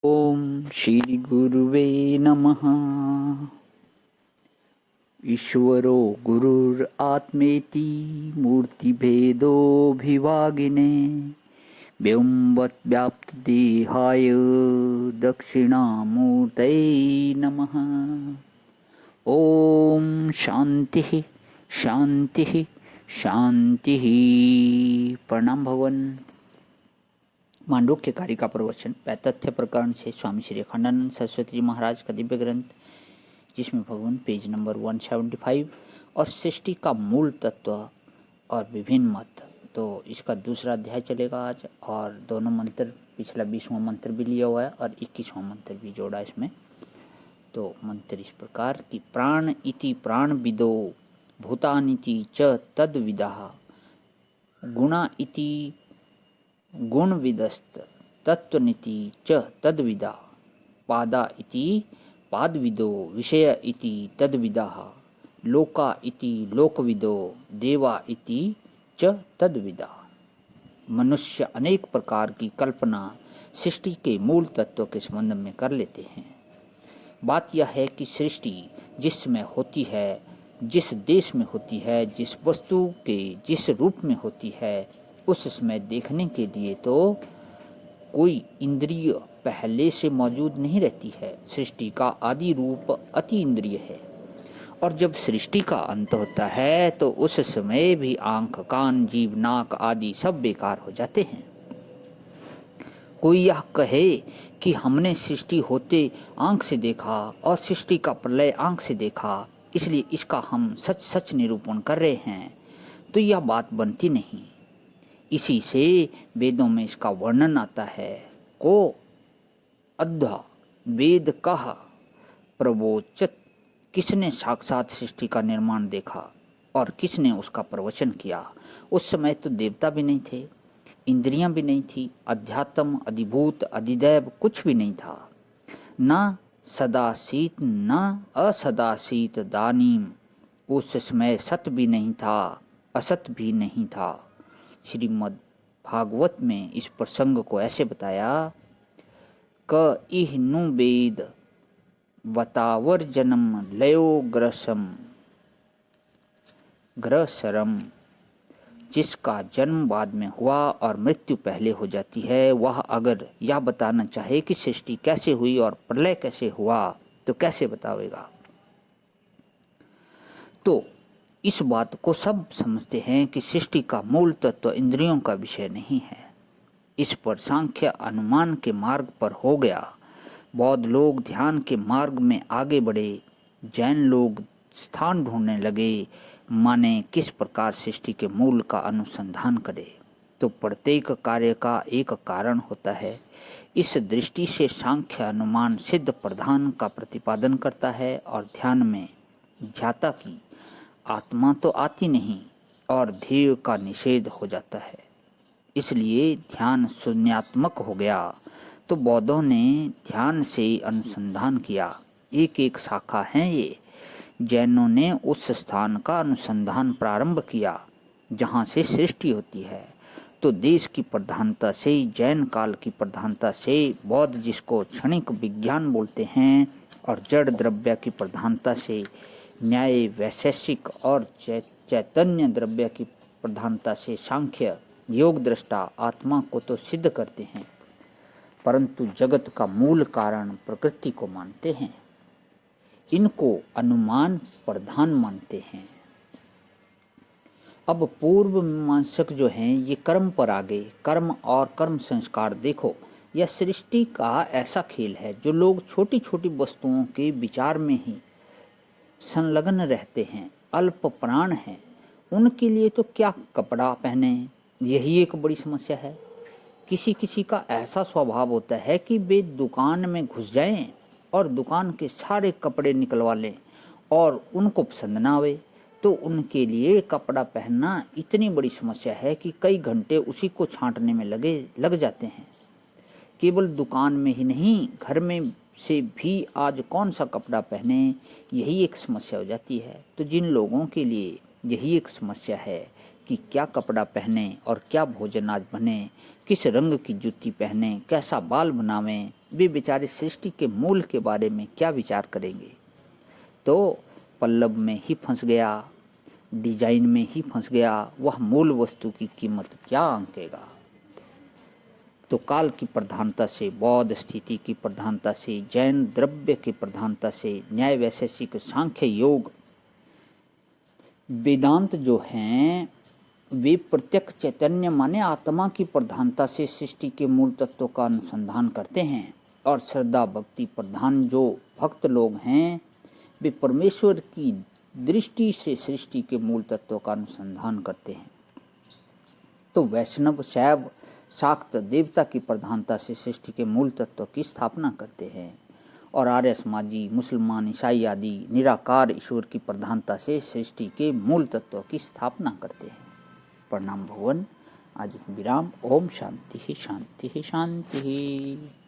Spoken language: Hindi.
ओम श्री गुरुवे नमः। ईश्वरो गुरुरात्मेति मूर्तिभेदोऽभिवागिने व्योमवद्व्याप्तदेहाय दक्षिणामूर्तये नमः। ओम शांति शांति शांति। प्रणाम भगवान। मांडूक्य कारिका प्रवचन तथ्य प्रकरण से स्वामी श्री अखंडानंद सरस्वती जी महाराज का दिव्य ग्रंथ, जिसमें भगवान पेज नंबर 175 और सृष्टि का मूल तत्व और विभिन्न मत, तो इसका दूसरा अध्याय चलेगा आज। और दोनों मंत्र, पिछला 20वां मंत्र भी लिया हुआ है और 21वां मंत्र भी जोड़ा इसमें। तो मंत्र इस प्रकार कि प्राण इति प्राणविदो भूतानिति च तद्विदः गुणा इति गुणविदस्त तत्वनिति च तद्विदा पादा इति पादविदो विषय इति तद्विदाः लोका इति लोकविदो देवा इति च तद्विदा। मनुष्य अनेक प्रकार की कल्पना सृष्टि के मूल तत्व के संबंध में कर लेते हैं। बात यह है कि सृष्टि जिसमें होती है, जिस देश में होती है, जिस वस्तु के जिस रूप में होती है, उस समय देखने के लिए तो कोई इंद्रिय पहले से मौजूद नहीं रहती है। सृष्टि का आदि रूप अति इंद्रिय है, और जब सृष्टि का अंत होता है तो उस समय भी आंख, कान, जीभ, नाक आदि सब बेकार हो जाते हैं। कोई यह कहे कि हमने सृष्टि होते आंख से देखा और सृष्टि का प्रलय आंख से देखा, इसलिए इसका हम सच सच निरूपण कर रहे हैं, तो यह बात बनती नहीं। इसी से वेदों में इसका वर्णन आता है। को अद्धा वेद कहा प्रवोचत, किसने साक्षात सृष्टि का निर्माण देखा और किसने उसका प्रवचन किया। उस समय तो देवता भी नहीं थे, इंद्रियां भी नहीं थी, अध्यात्म, अधिभूत, अधिदैव कुछ भी नहीं था। न सदासीत न असदासीत दानीम, उस समय सत भी नहीं था, असत भी नहीं था। श्रीमद् भागवत में इस प्रसंग को ऐसे बताया। क इह नु वेद वतावर जन्म लयो ग्रसरम, जिसका जन्म बाद में हुआ और मृत्यु पहले हो जाती है, वह अगर यह बताना चाहे कि सृष्टि कैसे हुई और प्रलय कैसे हुआ, तो कैसे बतावेगा। तो इस बात को सब समझते हैं कि सृष्टि का मूल तत्व इंद्रियों का विषय नहीं है। इस पर सांख्य अनुमान के मार्ग पर हो गया, बौद्ध लोग ध्यान के मार्ग में आगे बढ़े, जैन लोग स्थान ढूंढने लगे, माने किस प्रकार सृष्टि के मूल का अनुसंधान करे। तो प्रत्येक कार्य का एक कारण होता है। इस दृष्टि से सांख्य अनुमान सिद्ध प्रधान का प्रतिपादन करता है और ध्यान में ध्याता की आत्मा तो आती नहीं और ध्येय का निषेध हो जाता है। इसलिए ध्यान शून्यात्मक हो गया। तो बौद्धों ने ध्यान से अनुसंधान किया, एक एक शाखा है ये। जैनों ने उस स्थान का अनुसंधान प्रारंभ किया जहाँ से सृष्टि होती है। तो देश की प्रधानता से, जैन काल की प्रधानता से, बौद्ध जिसको क्षणिक विज्ञान बोलते हैं, और जड़ द्रव्य की प्रधानता से न्याय, वैशेषिक और चैतन्य द्रव्य की प्रधानता से सांख्य योग दृष्टा आत्मा को तो सिद्ध करते हैं, परंतु जगत का मूल कारण प्रकृति को मानते हैं। इनको अनुमान प्रधान मानते हैं। अब पूर्व मीमांसक जो हैं ये कर्म पर आ गए। कर्म और कर्म संस्कार देखो, यह सृष्टि का ऐसा खेल है जो लोग छोटी छोटी वस्तुओं के विचार में ही संलग्न रहते हैं, अल्प प्राण हैं। उनके लिए तो क्या कपड़ा पहने, यही एक बड़ी समस्या है। किसी किसी का ऐसा स्वभाव होता है कि वे दुकान में घुस जाएं और दुकान के सारे कपड़े निकलवा लें और उनको पसंद ना आवे, तो उनके लिए कपड़ा पहनना इतनी बड़ी समस्या है कि कई घंटे उसी को छांटने में लग जाते हैं। केवल दुकान में ही नहीं, घर में से भी आज कौन सा कपड़ा पहने, यही एक समस्या हो जाती है। तो जिन लोगों के लिए यही एक समस्या है, कि क्या कपड़ा पहने और क्या भोजन आज बने, किस रंग की जूती पहने, कैसा बाल बनावें, वे बेचारे सृष्टि के मूल के बारे में क्या विचार करेंगे। तो पल्लव में ही फंस गया, डिजाइन में ही फंस गया, वह मूल वस्तु की कीमत क्या आंकेगा। तो काल की प्रधानता से, बौद्ध स्थिति की प्रधानता से, जैन द्रव्य की प्रधानता से, न्याय वैशेषिक सांख्य योग वेदांत जो हैं वे प्रत्यक्ष चैतन्य माने आत्मा की प्रधानता से सृष्टि के मूल तत्वों का अनुसंधान करते हैं। और श्रद्धा भक्ति प्रधान जो भक्त लोग हैं वे परमेश्वर की दृष्टि से सृष्टि के मूल तत्वों का अनुसंधान करते हैं। तो वैष्णव शैव शाक्त देवता की प्रधानता से सृष्टि के मूल तत्व की स्थापना करते हैं। और आर्य समाजी, मुसलमान, ईसाई आदि निराकार ईश्वर की प्रधानता से सृष्टि के मूल तत्वों की स्थापना करते हैं। प्रणाम भगवान। आज विराम। ओम शांति शांति शांति।